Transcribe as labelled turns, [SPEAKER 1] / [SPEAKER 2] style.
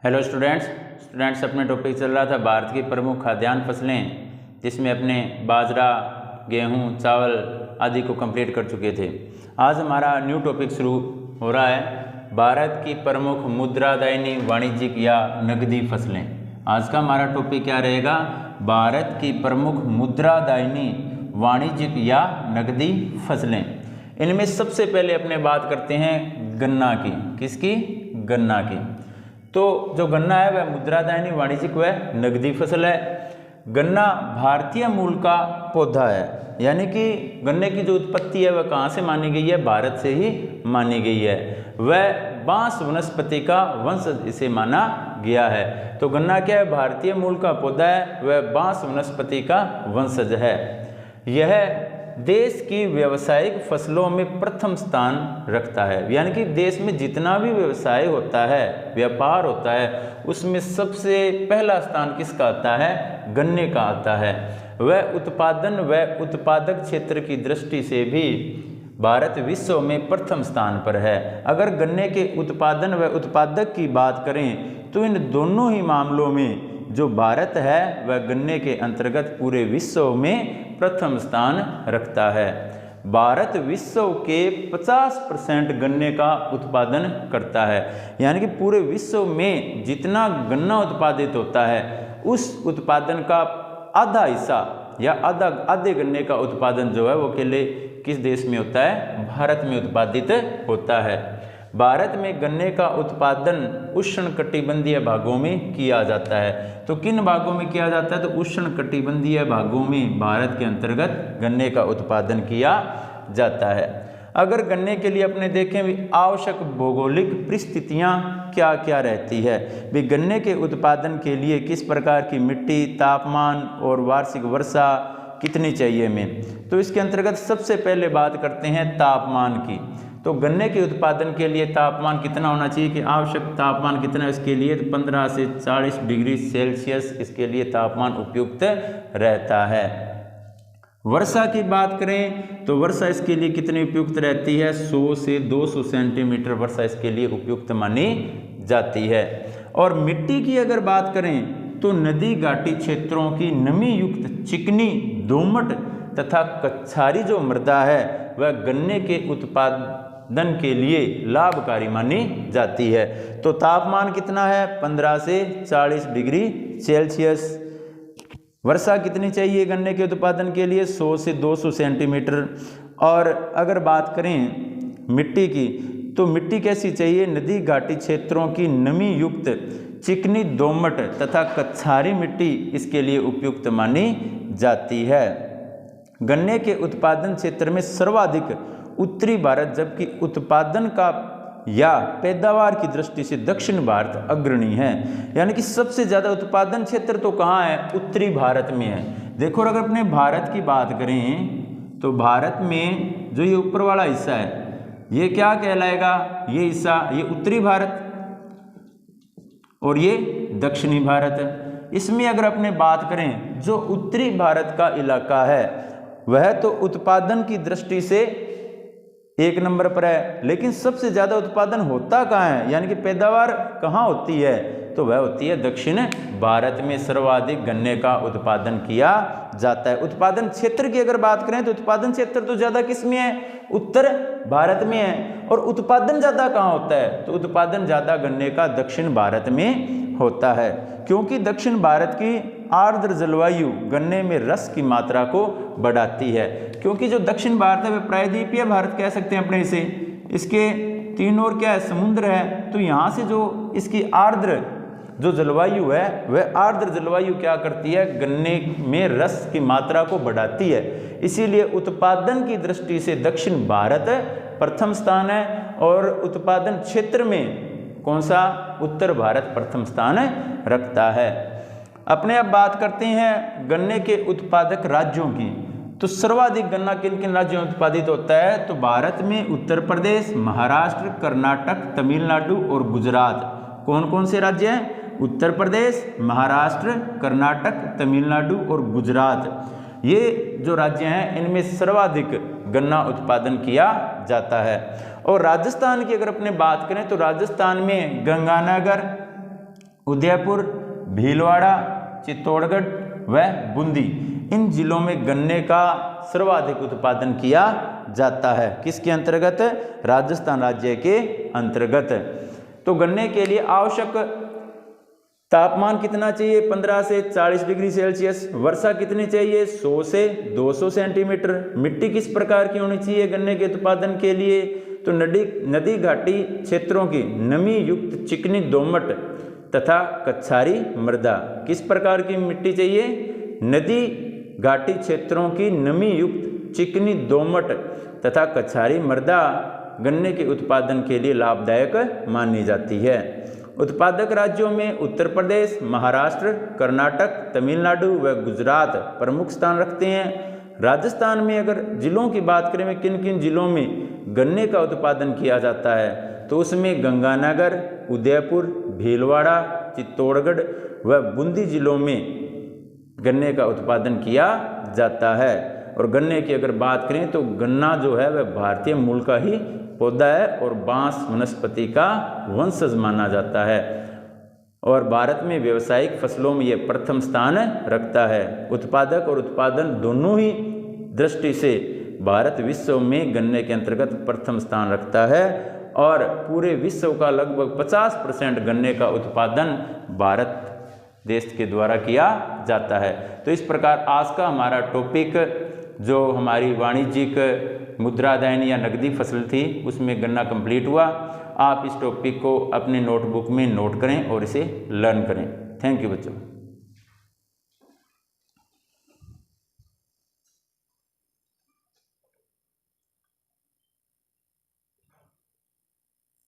[SPEAKER 1] Hello students अपने topic चल रहा था भारत की प्रमुख खाद्यान्न फसलें, जिसमें अपने बाजरा, गेहूं, चावल आदि को कंप्लीट कर चुके थे। आज हमारा न्यू टॉपिक शुरू हो रहा है, भारत की प्रमुख मुद्रादायनी वाणिज्यिक या नकदी फसलें। आज का हमारा टॉपिक क्या रहेगा? भारत की प्रमुख मुद्रादायनी वाणिज्यिक या नकदी फसलें। इनमें सबसे पहले अपने बात करते हैं गन्ना की। किसकी? गन्ना की। तो जो गन्ना है वह मुद्रादायनी वाणिज्यिक व नकदी फसल है। गन्ना भारतीय मूल का पौधा है, यानी कि गन्ने की जो उत्पत्ति है वह कहाँ से मानी गई है? भारत से ही मानी गई है। वह बांस वनस्पति का वंशज इसे माना गया है। तो गन्ना क्या है? भारतीय मूल का पौधा है, वह बांस वनस्पति का वंशज है। यह देश की व्यावसायिक फसलों में प्रथम स्थान रखता है, यानी कि देश में जितना भी व्यवसाय होता है, व्यापार होता है, उसमें सबसे पहला स्थान किसका आता है? गन्ने का आता है। वह उत्पादन व उत्पादक क्षेत्र की दृष्टि से भी भारत विश्व में प्रथम स्थान पर है। अगर गन्ने के उत्पादन व उत्पादक की बात करें तो इन दोनों ही मामलों में जो भारत है वह गन्ने के अंतर्गत पूरे विश्व में प्रथम स्थान रखता है। भारत विश्व के 50% गन्ने का उत्पादन करता है, यानी कि पूरे विश्व में जितना गन्ना उत्पादित होता है उस उत्पादन का आधा हिस्सा या आधे गन्ने का उत्पादन जो है वो अकेले किस देश में होता है? भारत में उत्पादित होता है। भारत में गन्ने का उत्पादन उष्णकटिबंधीय भागों में किया जाता है। तो किन भागों में किया जाता है? तो उष्णकटिबंधीय भागों में भारत के अंतर्गत गन्ने का उत्पादन किया जाता है। अगर गन्ने के लिए अपने देखें भी आवश्यक भौगोलिक परिस्थितियां क्या क्या रहती है, भी गन्ने के उत्पादन के लिए किस प्रकार की मिट्टी, तापमान और वार्षिक वर्षा कितनी चाहिए हमें, तो इसके अंतर्गत सबसे पहले बात करते हैं तापमान की। तो गन्ने के उत्पादन के लिए तापमान कितना होना चाहिए कि आवश्यक तापमान कितना है इसके लिए? तो 15 से 40 डिग्री सेल्सियस इसके लिए तापमान उपयुक्त रहता है। वर्षा की बात करें तो वर्षा इसके लिए कितनी उपयुक्त रहती है? 100 से 200 सेंटीमीटर वर्षा इसके लिए उपयुक्त मानी जाती है। और मिट्टी की अगर बात करें तो नदी घाटी क्षेत्रों की नमी युक्त चिकनी, दोमट तथा कछारी जो मृदा है वह गन्ने के उत्पादन के लिए लाभकारी मानी जाती है। तो तापमान कितना है? 15 से 40 डिग्री सेल्सियस। वर्षा कितनी चाहिए गन्ने के उत्पादन के लिए? 100 से 200 सेंटीमीटर। और अगर बात करें मिट्टी की तो मिट्टी कैसी चाहिए? नदी घाटी क्षेत्रों की नमी युक्त चिकनी, दोमट तथा कछारी मिट्टी इसके लिए उपयुक्त मानी जाती है। गन्ने के उत्पादन क्षेत्र में सर्वाधिक उत्तरी भारत, जबकि उत्पादन का या पैदावार की दृष्टि से दक्षिण भारत अग्रणी है। यानी कि सबसे ज़्यादा उत्पादन क्षेत्र तो कहाँ है? उत्तरी भारत में है। देखो अगर अपने भारत की बात करें तो भारत में जो ये ऊपर वाला हिस्सा है ये क्या कहलाएगा? ये हिस्सा, ये उत्तरी भारत और ये दक्षिणी भारत। इसमें अगर अपने बात करें जो उत्तरी भारत का इलाका है वह तो उत्पादन की दृष्टि से 1 नंबर पर है, लेकिन सबसे ज़्यादा उत्पादन होता कहाँ है, यानी कि पैदावार कहाँ होती है? तो वह होती है दक्षिण भारत में। सर्वाधिक गन्ने का उत्पादन किया जाता है। उत्पादन क्षेत्र की अगर बात करें तो उत्पादन क्षेत्र तो ज़्यादा किस में है? उत्तर भारत में है। और उत्पादन ज़्यादा कहाँ होता है? तो उत्पादन ज़्यादा गन्ने का दक्षिण भारत में होता है, क्योंकि दक्षिण भारत की आर्द्र जलवायु गन्ने में रस की मात्रा को बढ़ाती है। क्योंकि जो दक्षिण भारत है वह प्रायद्वीपीय भारत कह सकते हैं अपने इसे, इसके तीन ओर क्या है? समुद्र है। तो यहाँ से जो इसकी आर्द्र जो जलवायु है वह आर्द्र जलवायु क्या करती है? गन्ने में रस की मात्रा को बढ़ाती है। इसीलिए उत्पादन की दृष्टि से दक्षिण भारत प्रथम स्थान है और उत्पादन क्षेत्र में कौन सा? उत्तर भारत प्रथम स्थान रखता है। अपने अब बात करते हैं गन्ने के उत्पादक राज्यों की। तो सर्वाधिक गन्ना किन किन राज्यों में उत्पादित होता है? तो भारत में उत्तर प्रदेश, महाराष्ट्र, कर्नाटक, तमिलनाडु और गुजरात। कौन कौन से राज्य हैं? उत्तर प्रदेश, महाराष्ट्र, कर्नाटक, तमिलनाडु और गुजरात। ये जो राज्य हैं इनमें सर्वाधिक गन्ना उत्पादन किया जाता है। और राजस्थान की अगर अपने बात करें तो राजस्थान में गंगानगर, उदयपुर, भीलवाड़ा, चित्तौड़गढ़ व बूंदी, इन जिलों में गन्ने का सर्वाधिक उत्पादन किया जाता है। किसके अंतर्गत? राजस्थान राज्य के अंतर्गत। तो गन्ने के लिए आवश्यक तापमान कितना चाहिए? 15 से 40 डिग्री सेल्सियस। वर्षा कितनी चाहिए? 100 से 200 सेंटीमीटर। मिट्टी किस प्रकार की होनी चाहिए गन्ने के उत्पादन के लिए? तो नदी घाटी क्षेत्रों की नमी युक्त चिकनी दोमट तथा कछारी मृदा। किस प्रकार की मिट्टी चाहिए? नदी घाटी क्षेत्रों की नमी युक्त चिकनी दोमट तथा कछारी मृदा गन्ने के उत्पादन के लिए लाभदायक मानी जाती है। उत्पादक राज्यों में उत्तर प्रदेश, महाराष्ट्र, कर्नाटक, तमिलनाडु व गुजरात प्रमुख स्थान रखते हैं। राजस्थान में अगर जिलों की बात करें, में किन किन जिलों में गन्ने का उत्पादन किया जाता है, तो उसमें गंगानगर, उदयपुर, भीलवाड़ा, चित्तौड़गढ़ व बूंदी जिलों में गन्ने का उत्पादन किया जाता है। और गन्ने की अगर बात करें तो गन्ना जो है वह भारतीय मूल का ही पौधा है और बांस वनस्पति का वंशज माना जाता है और भारत में व्यावसायिक फसलों में यह प्रथम स्थान रखता है। उत्पादक और उत्पादन दोनों ही दृष्टि से भारत विश्व में गन्ने के अंतर्गत प्रथम स्थान रखता है और पूरे विश्व का लगभग 50% गन्ने का उत्पादन भारत देश के द्वारा किया जाता है। तो इस प्रकार आज का हमारा टॉपिक जो हमारी वाणिज्यिक मुद्रादायनी या नकदी फसल थी उसमें गन्ना कंप्लीट हुआ। आप इस टॉपिक को अपने नोटबुक में नोट करें और इसे लर्न करें। थैंक यू बच्चों।